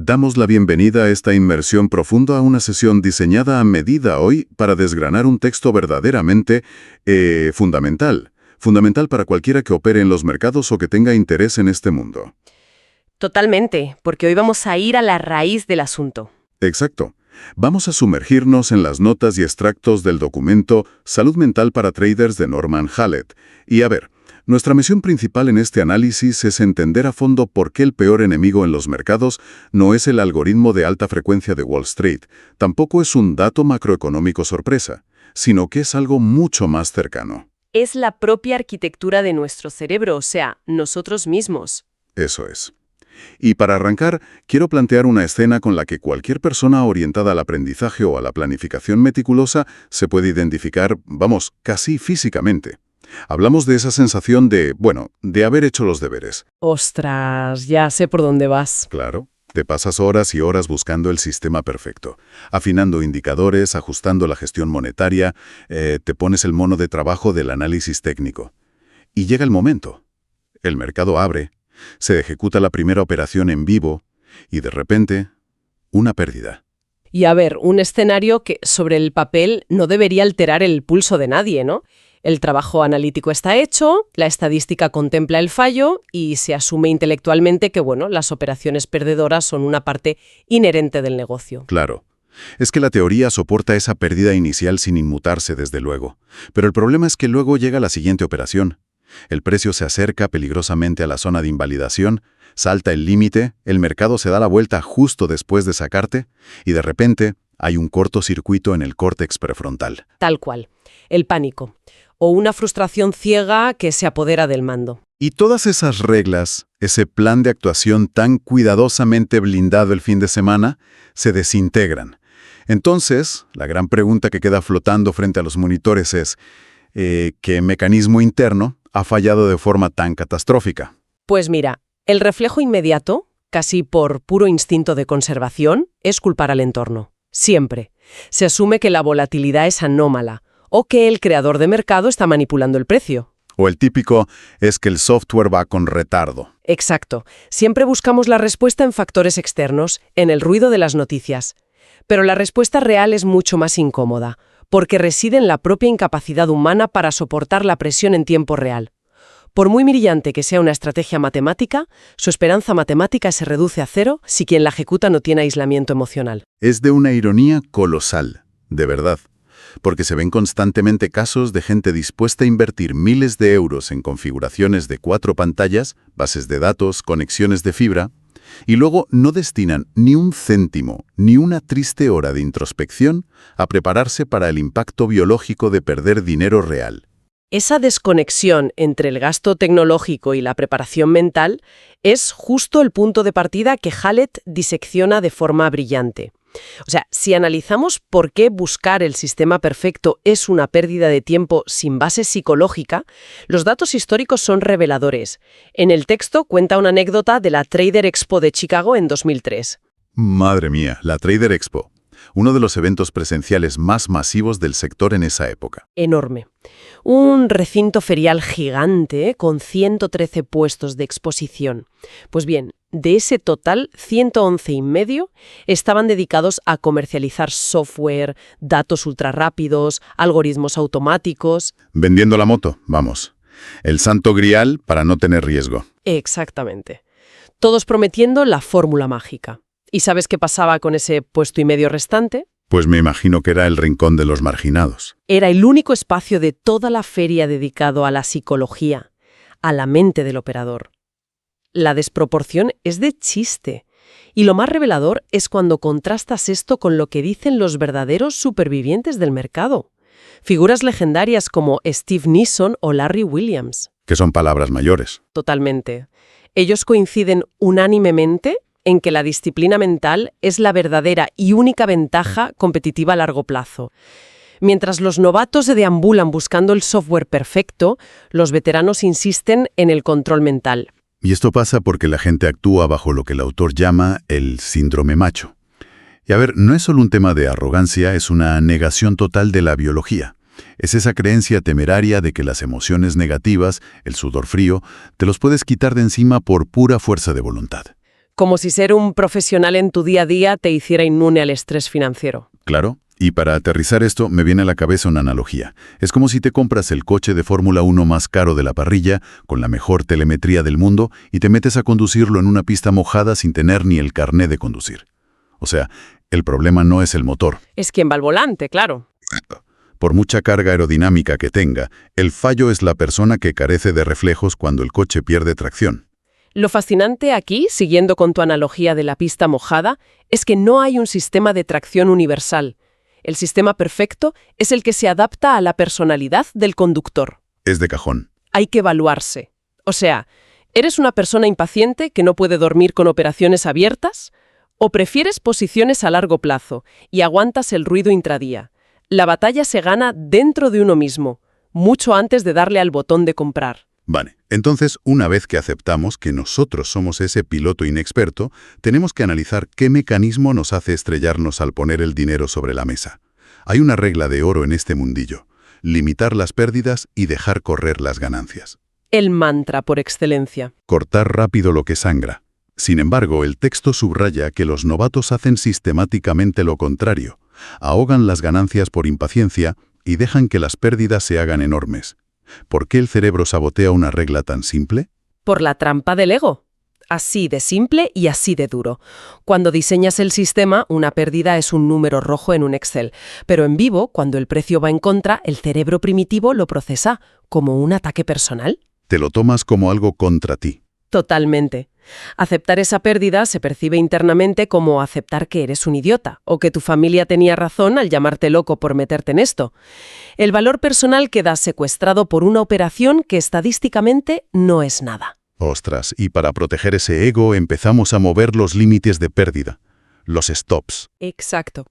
Damos la bienvenida a esta inmersión profunda a una sesión diseñada a medida hoy para desgranar un texto verdaderamente fundamental. Fundamental para cualquiera que opere en los mercados o que tenga interés en este mundo. Totalmente, porque hoy vamos a ir a la raíz del asunto. Exacto. Vamos a sumergirnos en las notas y extractos del documento Salud Mental para Traders de Norman Hallett. Y a ver, nuestra misión principal en este análisis es entender a fondo por qué el peor enemigo en los mercados no es el algoritmo de alta frecuencia de Wall Street, tampoco es un dato macroeconómico sorpresa, sino que es algo mucho más cercano. Es la propia arquitectura de nuestro cerebro, o sea, nosotros mismos. Eso es. Y para arrancar, quiero plantear una escena con la que cualquier persona orientada al aprendizaje o a la planificación meticulosa se puede identificar, vamos, casi físicamente. Hablamos de esa sensación de haber hecho los deberes. Ostras, ya sé por dónde vas. Claro. Te pasas horas y horas buscando el sistema perfecto, afinando indicadores, ajustando la gestión monetaria, te pones el mono de trabajo del análisis técnico. Y llega el momento. El mercado abre, se ejecuta la primera operación en vivo y de repente, una pérdida. Y a ver, un escenario que sobre el papel no debería alterar el pulso de nadie, ¿no? El trabajo analítico está hecho, la estadística contempla el fallo y se asume intelectualmente que, las operaciones perdedoras son una parte inherente del negocio. Claro. Es que la teoría soporta esa pérdida inicial sin inmutarse, desde luego. Pero el problema es que luego llega la siguiente operación. El precio se acerca peligrosamente a la zona de invalidación, salta el límite, el mercado se da la vuelta justo después de sacarte y de repente hay un cortocircuito en el córtex prefrontal. Tal cual. El pánico. O una frustración ciega que se apodera del mando. Y todas esas reglas, ese plan de actuación tan cuidadosamente blindado el fin de semana, se desintegran. Entonces, la gran pregunta que queda flotando frente a los monitores es, ¿qué mecanismo interno ha fallado de forma tan catastrófica? Pues mira, el reflejo inmediato, casi por puro instinto de conservación, es culpar al entorno. Siempre. Se asume que la volatilidad es anómala, o que el creador de mercado está manipulando el precio. O el típico es que el software va con retardo. Exacto. Siempre buscamos la respuesta en factores externos, en el ruido de las noticias. Pero la respuesta real es mucho más incómoda, porque reside en la propia incapacidad humana para soportar la presión en tiempo real. Por muy brillante que sea una estrategia matemática, su esperanza matemática se reduce a cero si quien la ejecuta no tiene aislamiento emocional. Es de una ironía colosal, de verdad. Porque se ven constantemente casos de gente dispuesta a invertir miles de euros en configuraciones de 4 pantallas, bases de datos, conexiones de fibra, y luego no destinan ni un céntimo, ni una triste hora de introspección a prepararse para el impacto biológico de perder dinero real. Esa desconexión entre el gasto tecnológico y la preparación mental es justo el punto de partida que Hallett disecciona de forma brillante. O sea, si analizamos por qué buscar el sistema perfecto es una pérdida de tiempo sin base psicológica, los datos históricos son reveladores. En el texto cuenta una anécdota de la Trader Expo de Chicago en 2003. Madre mía, la Trader Expo. Uno de los eventos presenciales más masivos del sector en esa época. Enorme. Un recinto ferial gigante con 113 puestos de exposición. Pues bien, de ese total, 111 y medio estaban dedicados a comercializar software, datos ultrarrápidos, algoritmos automáticos. Vendiendo la moto, vamos. El santo grial para no tener riesgo. Exactamente. Todos prometiendo la fórmula mágica. ¿Y sabes qué pasaba con ese puesto y medio restante? Pues me imagino que era el rincón de los marginados. Era el único espacio de toda la feria dedicado a la psicología, a la mente del operador. La desproporción es de chiste. Y lo más revelador es cuando contrastas esto con lo que dicen los verdaderos supervivientes del mercado. Figuras legendarias como Steve Nissen o Larry Williams. Que son palabras mayores. Totalmente. Ellos coinciden unánimemente en que la disciplina mental es la verdadera y única ventaja competitiva a largo plazo. Mientras los novatos se deambulan buscando el software perfecto, los veteranos insisten en el control mental. Y esto pasa porque la gente actúa bajo lo que el autor llama el síndrome macho. Y a ver, no es solo un tema de arrogancia, es una negación total de la biología. Es esa creencia temeraria de que las emociones negativas, el sudor frío, te los puedes quitar de encima por pura fuerza de voluntad. Como si ser un profesional en tu día a día te hiciera inmune al estrés financiero. Claro. Y para aterrizar esto, me viene a la cabeza una analogía. Es como si te compras el coche de Fórmula 1 más caro de la parrilla, con la mejor telemetría del mundo, y te metes a conducirlo en una pista mojada sin tener ni el carné de conducir. O sea, el problema no es el motor. Es quien va al volante, claro. Por mucha carga aerodinámica que tenga, el fallo es la persona que carece de reflejos cuando el coche pierde tracción. Lo fascinante aquí, siguiendo con tu analogía de la pista mojada, es que no hay un sistema de tracción universal. El sistema perfecto es el que se adapta a la personalidad del conductor. Es de cajón. Hay que evaluarse. O sea, ¿eres una persona impaciente que no puede dormir con operaciones abiertas? ¿O prefieres posiciones a largo plazo y aguantas el ruido intradía? La batalla se gana dentro de uno mismo, mucho antes de darle al botón de comprar. Vale, entonces, una vez que aceptamos que nosotros somos ese piloto inexperto, tenemos que analizar qué mecanismo nos hace estrellarnos al poner el dinero sobre la mesa. Hay una regla de oro en este mundillo: limitar las pérdidas y dejar correr las ganancias. El mantra por excelencia. Cortar rápido lo que sangra. Sin embargo, el texto subraya que los novatos hacen sistemáticamente lo contrario. Ahogan las ganancias por impaciencia y dejan que las pérdidas se hagan enormes. ¿Por qué el cerebro sabotea una regla tan simple? Por la trampa del ego. Así de simple y así de duro. Cuando diseñas el sistema, una pérdida es un número rojo en un Excel. Pero en vivo, cuando el precio va en contra, el cerebro primitivo lo procesa como un ataque personal. Te lo tomas como algo contra ti. Totalmente. Aceptar esa pérdida se percibe internamente como aceptar que eres un idiota o que tu familia tenía razón al llamarte loco por meterte en esto. El valor personal queda secuestrado por una operación que estadísticamente no es nada. Ostras, y para proteger ese ego empezamos a mover los límites de pérdida, los stops. Exacto.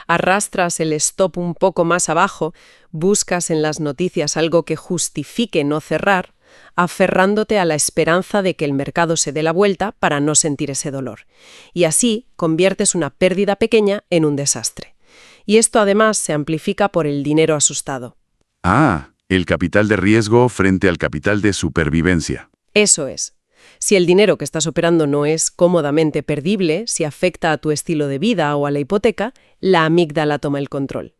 Arrastras el stop un poco más abajo, buscas en las noticias algo que justifique no cerrar, aferrándote a la esperanza de que el mercado se dé la vuelta para no sentir ese dolor. Y así conviertes una pérdida pequeña en un desastre. Y esto además se amplifica por el dinero asustado. Ah, el capital de riesgo frente al capital de supervivencia. Eso es. Si el dinero que estás operando no es cómodamente perdible, si afecta a tu estilo de vida o a la hipoteca, la amígdala toma el control.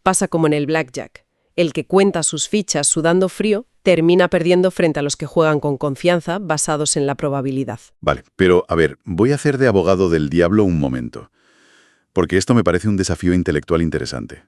Pasa como en el blackjack. El que cuenta sus fichas sudando frío termina perdiendo frente a los que juegan con confianza basados en la probabilidad. Vale, pero a ver, voy a hacer de abogado del diablo un momento, porque esto me parece un desafío intelectual interesante.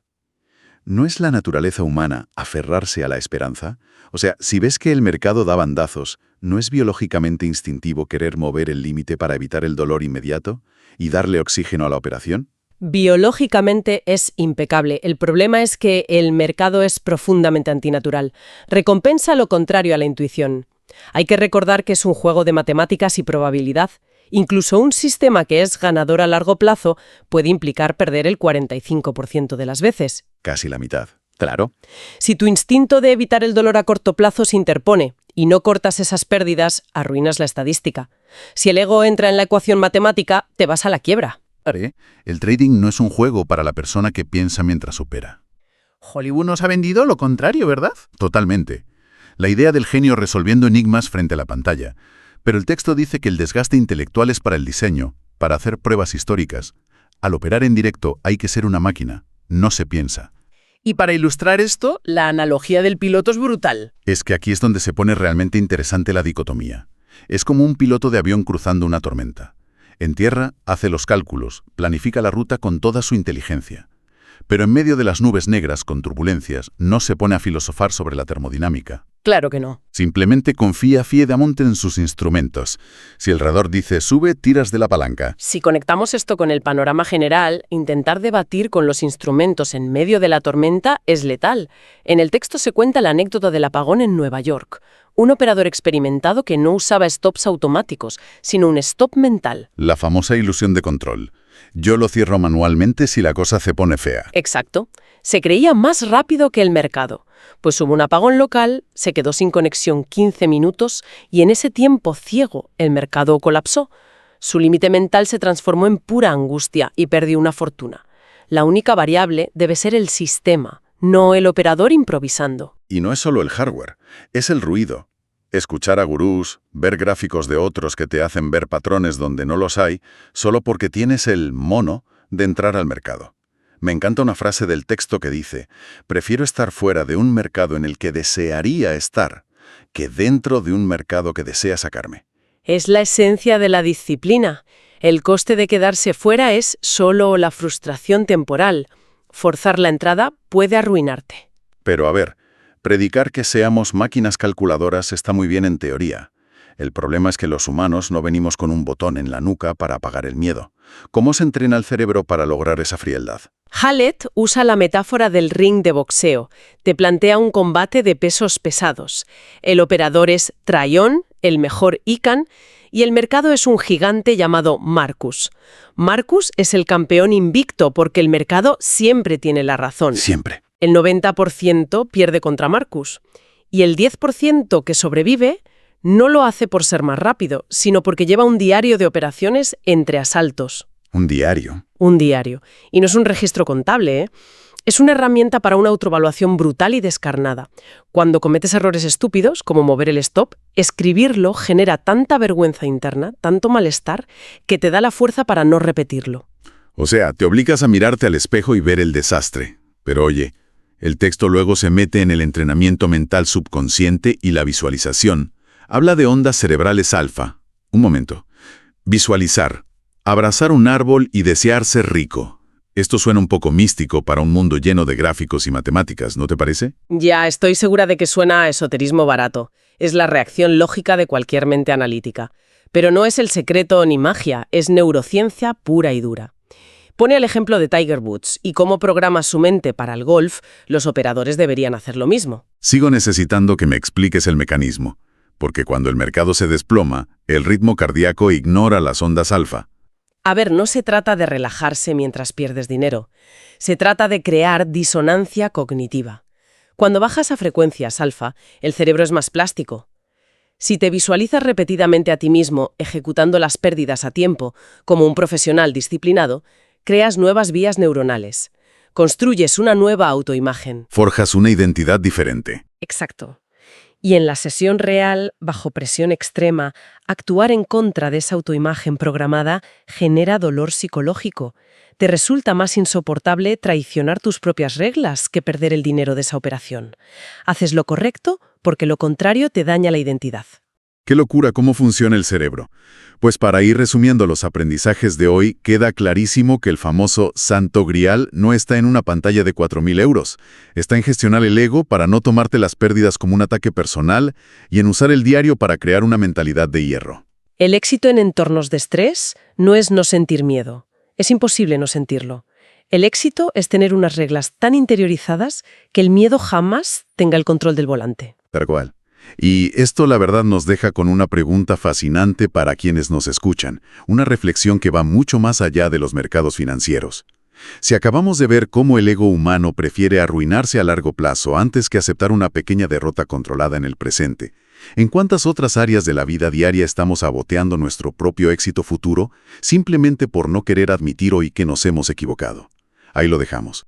¿No es la naturaleza humana aferrarse a la esperanza? O sea, si ves que el mercado da bandazos, ¿no es biológicamente instintivo querer mover el límite para evitar el dolor inmediato y darle oxígeno a la operación? Biológicamente es impecable. El problema es que el mercado es profundamente antinatural. Recompensa lo contrario a la intuición. Hay que recordar que es un juego de matemáticas y probabilidad. Incluso un sistema que es ganador a largo plazo puede implicar perder el 45% de las veces. Casi la mitad. Claro. Si tu instinto de evitar el dolor a corto plazo se interpone y no cortas esas pérdidas, arruinas la estadística. Si el ego entra en la ecuación matemática, te vas a la quiebra. El trading no es un juego para la persona que piensa mientras opera. Hollywood nos ha vendido lo contrario, ¿verdad? Totalmente. La idea del genio resolviendo enigmas frente a la pantalla. Pero el texto dice que el desgaste intelectual es para el diseño, para hacer pruebas históricas. Al operar en directo hay que ser una máquina, no se piensa. Y para ilustrar esto, la analogía del piloto es brutal. Es que aquí es donde se pone realmente interesante la dicotomía. Es como un piloto de avión cruzando una tormenta. En tierra hace los cálculos, planifica la ruta con toda su inteligencia. Pero en medio de las nubes negras con turbulencias no se pone a filosofar sobre la termodinámica. Claro que no. Simplemente confía fiedamente en sus instrumentos. Si el radar dice sube, tiras de la palanca. Si conectamos esto con el panorama general, intentar debatir con los instrumentos en medio de la tormenta es letal. En el texto se cuenta la anécdota del apagón en Nueva York. Un operador experimentado que no usaba stops automáticos, sino un stop mental. La famosa ilusión de control. Yo lo cierro manualmente si la cosa se pone fea. Exacto. Se creía más rápido que el mercado. Pues hubo un apagón local, se quedó sin conexión 15 minutos y en ese tiempo ciego el mercado colapsó. Su límite mental se transformó en pura angustia y perdió una fortuna. La única variable debe ser el sistema, no el operador improvisando. Y no es solo el hardware, es el ruido. escuchar a gurús, ver gráficos de otros que te hacen ver patrones donde no los hay, solo porque tienes el mono de entrar al mercado. Me encanta una frase del texto que dice: prefiero estar fuera de un mercado en el que desearía estar, que dentro de un mercado que desea sacarme. Es la esencia de la disciplina. El coste de quedarse fuera es solo la frustración temporal. Forzar la entrada puede arruinarte. Pero a ver, predicar que seamos máquinas calculadoras está muy bien en teoría. El problema es que los humanos no venimos con un botón en la nuca para apagar el miedo. ¿Cómo se entrena el cerebro para lograr esa frialdad? Hallett usa la metáfora del ring de boxeo. Te plantea un combate de pesos pesados. El operador es Traión, el mejor Icahn, y el mercado es un gigante llamado Marcus. Marcus es el campeón invicto porque el mercado siempre tiene la razón. Siempre. El 90% pierde contra Marcus. Y el 10% que sobrevive no lo hace por ser más rápido, sino porque lleva un diario de operaciones entre asaltos. Un diario. Un diario. Y no es un registro contable, ¿eh? Es una herramienta para una autoevaluación brutal y descarnada. Cuando cometes errores estúpidos, como mover el stop, escribirlo genera tanta vergüenza interna, tanto malestar, que te da la fuerza para no repetirlo. O sea, te obligas a mirarte al espejo y ver el desastre. Pero oye, el texto luego se mete en el entrenamiento mental subconsciente y la visualización. Habla de ondas cerebrales alfa. Un momento. Visualizar. Abrazar un árbol y desear ser rico. Esto suena un poco místico para un mundo lleno de gráficos y matemáticas, ¿no te parece? Ya, estoy segura de que suena a esoterismo barato. Es la reacción lógica de cualquier mente analítica. Pero no es el secreto ni magia, es neurociencia pura y dura. Pone el ejemplo de Tiger Woods y cómo programa su mente para el golf. Los operadores deberían hacer lo mismo. Sigo necesitando que me expliques el mecanismo, porque cuando el mercado se desploma, el ritmo cardíaco ignora las ondas alfa. A ver, no se trata de relajarse mientras pierdes dinero. Se trata de crear disonancia cognitiva. Cuando bajas a frecuencias alfa, el cerebro es más plástico. Si te visualizas repetidamente a ti mismo ejecutando las pérdidas a tiempo, como un profesional disciplinado, creas nuevas vías neuronales. Construyes una nueva autoimagen. Forjas una identidad diferente. Exacto. Y en la sesión real, bajo presión extrema, actuar en contra de esa autoimagen programada genera dolor psicológico. Te resulta más insoportable traicionar tus propias reglas que perder el dinero de esa operación. Haces lo correcto porque lo contrario te daña la identidad. ¡Qué locura cómo funciona el cerebro! Pues para ir resumiendo los aprendizajes de hoy, queda clarísimo que el famoso Santo Grial no está en una pantalla de 4.000 euros. Está en gestionar el ego para no tomarte las pérdidas como un ataque personal y en usar el diario para crear una mentalidad de hierro. El éxito en entornos de estrés no es no sentir miedo. Es imposible no sentirlo. El éxito es tener unas reglas tan interiorizadas que el miedo jamás tenga el control del volante. Tal cual. Y esto la verdad nos deja con una pregunta fascinante para quienes nos escuchan, una reflexión que va mucho más allá de los mercados financieros. Si acabamos de ver cómo el ego humano prefiere arruinarse a largo plazo antes que aceptar una pequeña derrota controlada en el presente, ¿en cuántas otras áreas de la vida diaria estamos saboteando nuestro propio éxito futuro simplemente por no querer admitir hoy que nos hemos equivocado? Ahí lo dejamos.